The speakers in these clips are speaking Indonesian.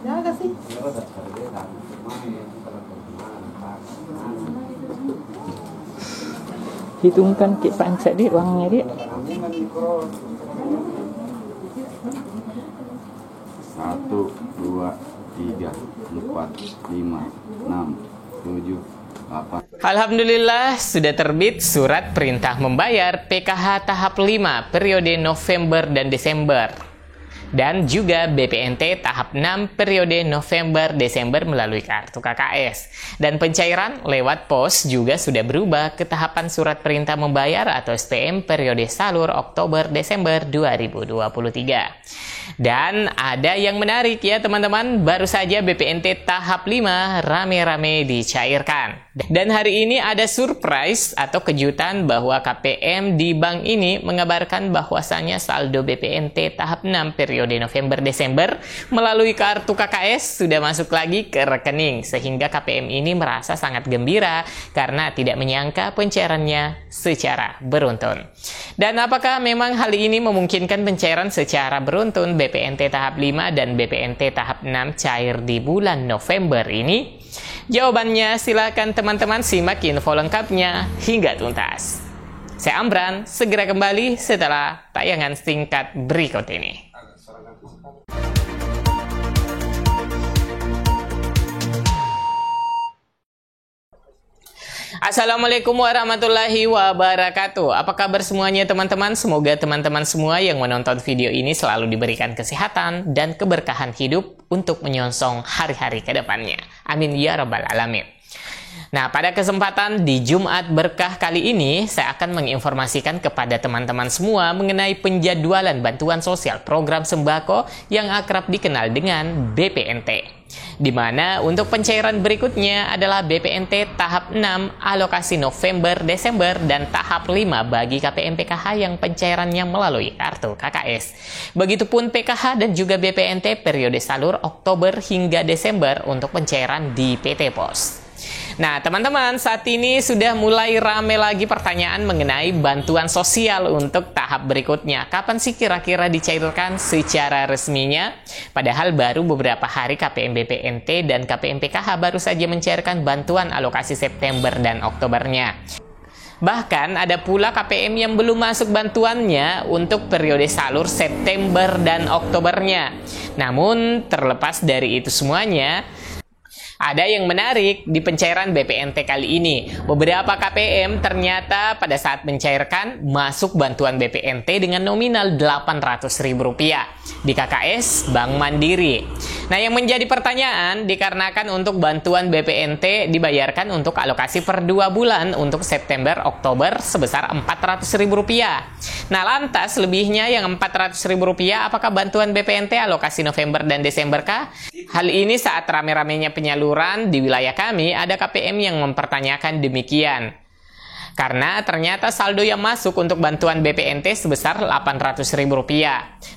Jaga sih. Hitungkan Ki Pancak di uangnya di. 1, 2, 3, 4, 5, 6, 7, 8. Alhamdulillah sudah terbit surat perintah membayar PKH tahap 5 periode November dan Desember. Dan juga BPNT tahap 6 periode November-Desember melalui kartu KKS. Dan pencairan lewat pos juga sudah berubah ke tahapan surat perintah membayar atau SPM periode salur Oktober-Desember 2023. Dan ada yang menarik ya teman-teman, baru saja BPNT tahap 5 rame-rame dicairkan. Dan hari ini ada surprise atau kejutan bahwa KPM di bank ini mengabarkan bahwasannya saldo BPNT tahap 6 periode November-Desember melalui kartu KKS sudah masuk lagi ke rekening, sehingga KPM ini merasa sangat gembira karena tidak menyangka pencairannya secara beruntun. Dan apakah memang hal ini memungkinkan pencairan secara beruntun BPNT tahap 5 dan BPNT tahap 6 cair di bulan November ini? Jawabannya silakan teman-teman simak info lengkapnya hingga tuntas. Saya Amran, segera kembali setelah tayangan singkat berikut ini. Assalamualaikum warahmatullahi wabarakatuh. Apa kabar semuanya teman-teman? Semoga teman-teman semua yang menonton video ini selalu diberikan kesehatan dan keberkahan hidup untuk menyongsong hari-hari ke depannya. Amin ya rabbal alamin. Nah, pada kesempatan di Jumat Berkah kali ini, saya akan menginformasikan kepada teman-teman semua mengenai penjadwalan bantuan sosial program sembako yang akrab dikenal dengan BPNT. Di mana untuk pencairan berikutnya adalah BPNT tahap 6 alokasi November-Desember dan tahap 5 bagi KPM PKH yang pencairannya melalui kartu KKS. Begitupun PKH dan juga BPNT periode salur Oktober hingga Desember untuk pencairan di PT Pos. Nah, teman-teman, saat ini sudah mulai rame lagi pertanyaan mengenai bantuan sosial untuk tahap berikutnya. Kapan sih kira-kira dicairkan secara resminya? Padahal baru beberapa hari KPM BPNT dan KPM PKH baru saja mencairkan bantuan alokasi September dan Oktobernya. Bahkan ada pula KPM yang belum masuk bantuannya untuk periode salur September dan Oktobernya. Namun, terlepas dari itu semuanya, ada yang menarik di pencairan BPNT kali ini. Beberapa KPM ternyata pada saat mencairkan masuk bantuan BPNT dengan nominal Rp800.000 di KKS Bank Mandiri. Nah, yang menjadi pertanyaan dikarenakan untuk bantuan BPNT dibayarkan untuk alokasi per 2 bulan untuk September-Oktober sebesar Rp400.000. Nah, lantas lebihnya yang Rp400.000 apakah bantuan BPNT alokasi November dan Desember kah? Hal ini saat rame-ramenya penyaluran di wilayah kami ada KPM yang mempertanyakan demikian. Karena ternyata saldo yang masuk untuk bantuan BPNT sebesar Rp800.000.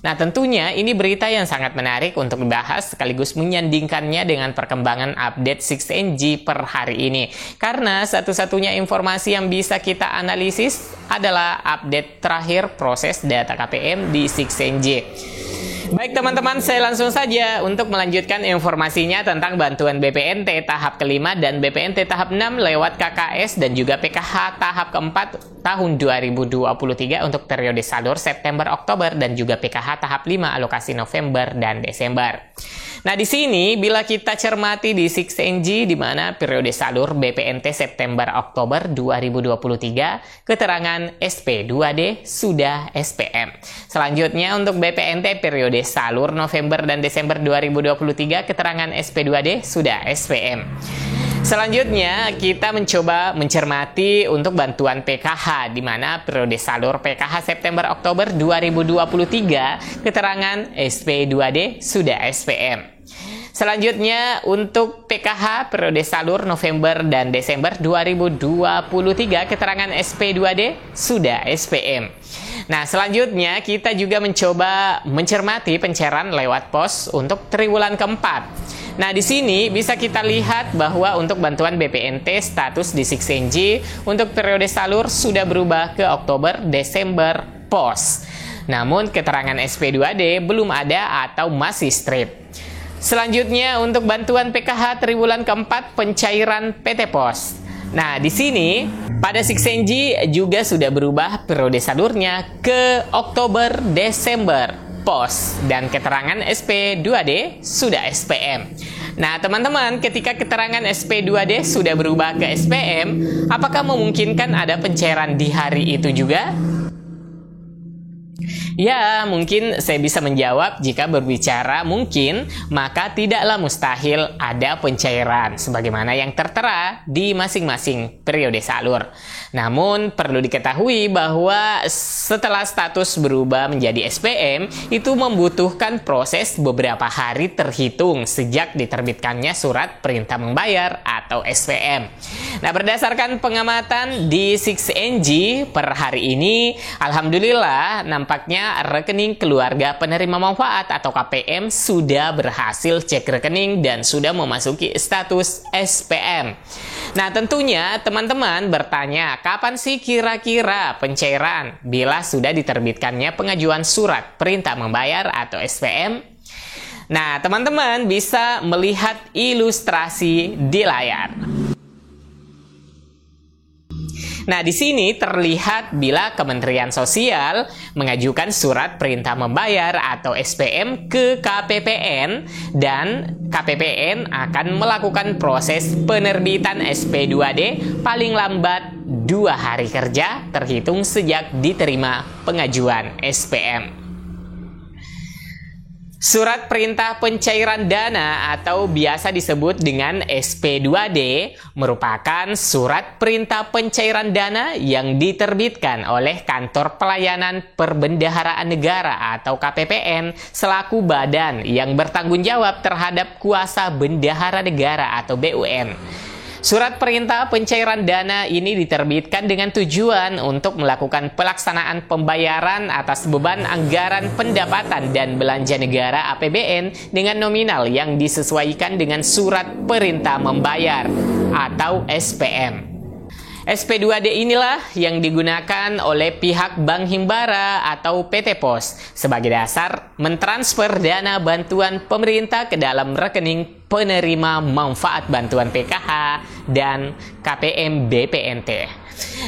Nah, tentunya ini berita yang sangat menarik untuk dibahas sekaligus menyandingkannya dengan perkembangan update 6NG per hari ini. Karena satu-satunya informasi yang bisa kita analisis adalah update terakhir proses data KPM di 6NG. Baik teman-teman, saya langsung saja untuk melanjutkan informasinya tentang bantuan BPNT tahap kelima dan BPNT tahap 6 lewat KKS dan juga PKH tahap keempat tahun 2023 untuk periode salur September-Oktober dan juga PKH tahap 5 alokasi November dan Desember. Nah, di sini bila kita cermati di 6NG di mana periode salur BPNT September-Oktober 2023, keterangan SP2D sudah SPM. Selanjutnya untuk BPNT periode salur November dan Desember 2023, keterangan SP2D sudah SPM. Selanjutnya kita mencoba mencermati untuk bantuan PKH di mana periode salur PKH September-Oktober 2023, keterangan SP2D sudah SPM. Selanjutnya untuk PKH periode salur November dan Desember 2023, keterangan SP2D sudah SPM. Nah, selanjutnya kita juga mencoba mencermati pencairan lewat pos untuk triwulan keempat. Nah, di sini bisa kita lihat bahwa untuk bantuan BPNT status di 6NG untuk periode salur sudah berubah ke Oktober Desember pos. Namun keterangan SP2D belum ada atau masih strip. Selanjutnya untuk bantuan PKH triwulan keempat pencairan PT Pos. Nah, di sini pada 6NG juga sudah berubah periode salurnya ke Oktober-Desember Pos dan keterangan SP2D sudah SPM. Nah, teman-teman, ketika keterangan SP2D sudah berubah ke SPM, apakah memungkinkan ada pencairan di hari itu juga? Ya, mungkin saya bisa menjawab jika berbicara mungkin, maka tidaklah mustahil ada pencairan sebagaimana yang tertera di masing-masing periode salur. Namun, perlu diketahui bahwa setelah status berubah menjadi SPM, itu membutuhkan proses beberapa hari terhitung sejak diterbitkannya surat perintah membayar atau SPM. Nah, berdasarkan pengamatan di 6NG per hari ini, alhamdulillah nampaknya rekening keluarga penerima manfaat atau KPM sudah berhasil cek rekening dan sudah memasuki status SPM. Nah, tentunya teman-teman bertanya, kapan sih kira-kira pencairan bila sudah diterbitkannya pengajuan surat perintah membayar atau SPM? Nah, teman-teman bisa melihat ilustrasi di layar. Nah, di sini terlihat bila Kementerian Sosial mengajukan surat perintah membayar atau SPM ke KPPN dan KPPN akan melakukan proses penerbitan SP2D paling lambat 2 hari kerja terhitung sejak diterima pengajuan SPM. Surat perintah pencairan dana atau biasa disebut dengan SP2D merupakan surat perintah pencairan dana yang diterbitkan oleh Kantor Pelayanan Perbendaharaan Negara atau KPPN selaku badan yang bertanggung jawab terhadap kuasa bendahara negara atau BUN. Surat perintah pencairan dana ini diterbitkan dengan tujuan untuk melakukan pelaksanaan pembayaran atas beban anggaran pendapatan dan belanja negara APBN dengan nominal yang disesuaikan dengan surat perintah membayar atau SPM. SP2D inilah yang digunakan oleh pihak Bank Himbara atau PT Pos sebagai dasar mentransfer dana bantuan pemerintah ke dalam rekening penerima manfaat bantuan PKH dan KPM BPNT.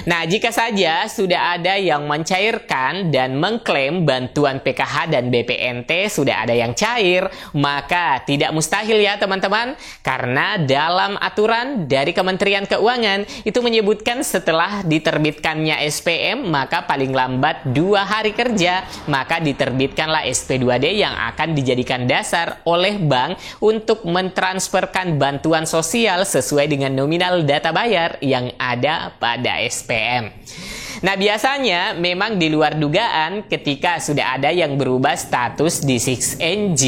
Nah, jika saja sudah ada yang mencairkan dan mengklaim bantuan PKH dan BPNT sudah ada yang cair, maka tidak mustahil ya teman-teman, karena dalam aturan dari Kementerian Keuangan itu menyebutkan setelah diterbitkannya SPM maka paling lambat 2 hari kerja maka diterbitkanlah SP2D yang akan dijadikan dasar oleh bank untuk mentransferkan bantuan sosial sesuai dengan nominal data bayar yang ada pada SPM. Nah, biasanya memang di luar dugaan ketika sudah ada yang berubah status di 6NG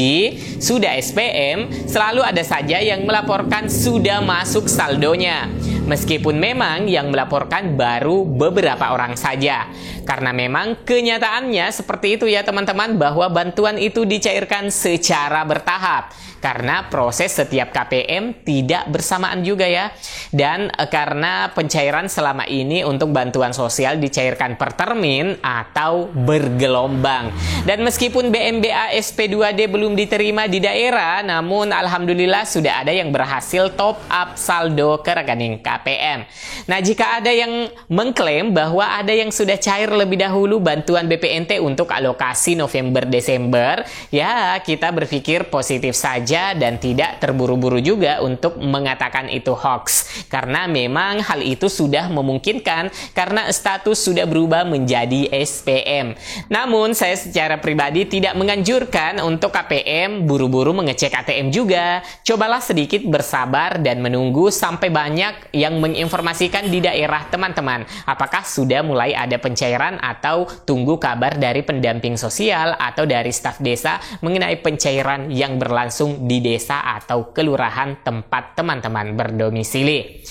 sudah SPM, selalu ada saja yang melaporkan sudah masuk saldonya. Meskipun memang yang melaporkan baru beberapa orang saja. Karena memang kenyataannya seperti itu ya teman-teman, bahwa bantuan itu dicairkan secara bertahap. Karena proses setiap KPM tidak bersamaan juga ya. Dan karena pencairan selama ini untuk bantuan sosial dicairkan per termin atau bergelombang. Dan meskipun BMBA SP2D belum diterima di daerah, namun alhamdulillah sudah ada yang berhasil top up saldo ke rekening KPM. Nah, jika ada yang mengklaim bahwa ada yang sudah cair lebih dahulu bantuan BPNT untuk alokasi November-Desember, ya kita berpikir positif saja dan tidak terburu-buru juga untuk mengatakan itu hoax. Karena memang hal itu sudah memungkinkan karena status sudah berubah menjadi SPM. Namun saya secara pribadi tidak menganjurkan untuk KPM buru-buru mengecek ATM juga. Cobalah sedikit bersabar dan menunggu sampai banyak yang menginformasikan di daerah teman-teman. Apakah sudah mulai ada pencairan atau tunggu kabar dari pendamping sosial atau dari staf desa mengenai pencairan yang berlangsung di desa atau kelurahan tempat teman-teman berdomisili.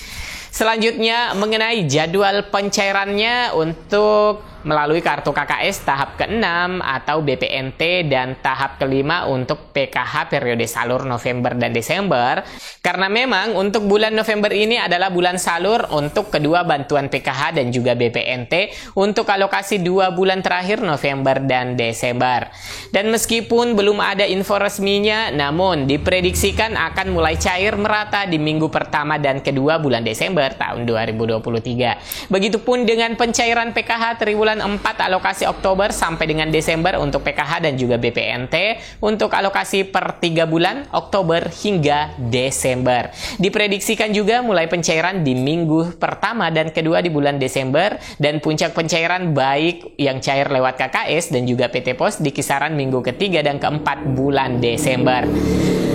Selanjutnya mengenai jadwal pencairannya untuk melalui kartu KKS tahap ke-6 atau BPNT, dan tahap ke-5 untuk PKH periode salur November dan Desember. Karena memang untuk bulan November ini adalah bulan salur untuk kedua bantuan PKH dan juga BPNT untuk alokasi 2 bulan terakhir November dan Desember. Dan meskipun belum ada info resminya, namun diprediksikan akan mulai cair merata di minggu pertama dan kedua bulan Desember tahun 2023. Begitupun dengan pencairan PKH triwulan 4 alokasi Oktober sampai dengan Desember untuk PKH dan juga BPNT untuk alokasi per 3 bulan Oktober hingga Desember. Diprediksikan juga mulai pencairan di minggu pertama dan kedua di bulan Desember, dan puncak pencairan baik yang cair lewat KKS dan juga PT Pos di kisaran minggu ketiga dan keempat bulan Desember.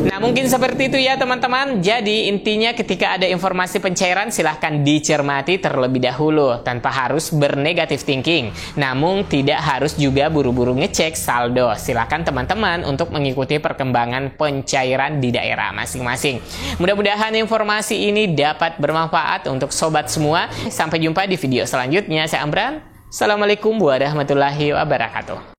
Nah, mungkin seperti itu ya teman-teman. Jadi intinya ketika ada informasi pencairan silahkan dicermati terlebih dahulu tanpa harus bernegatif thinking. Namun tidak harus juga buru-buru ngecek saldo. Silahkan teman-teman untuk mengikuti perkembangan pencairan di daerah masing-masing. Mudah-mudahan informasi ini dapat bermanfaat untuk sobat semua. Sampai jumpa di video selanjutnya. Saya Amran. Assalamualaikum warahmatullahi wabarakatuh.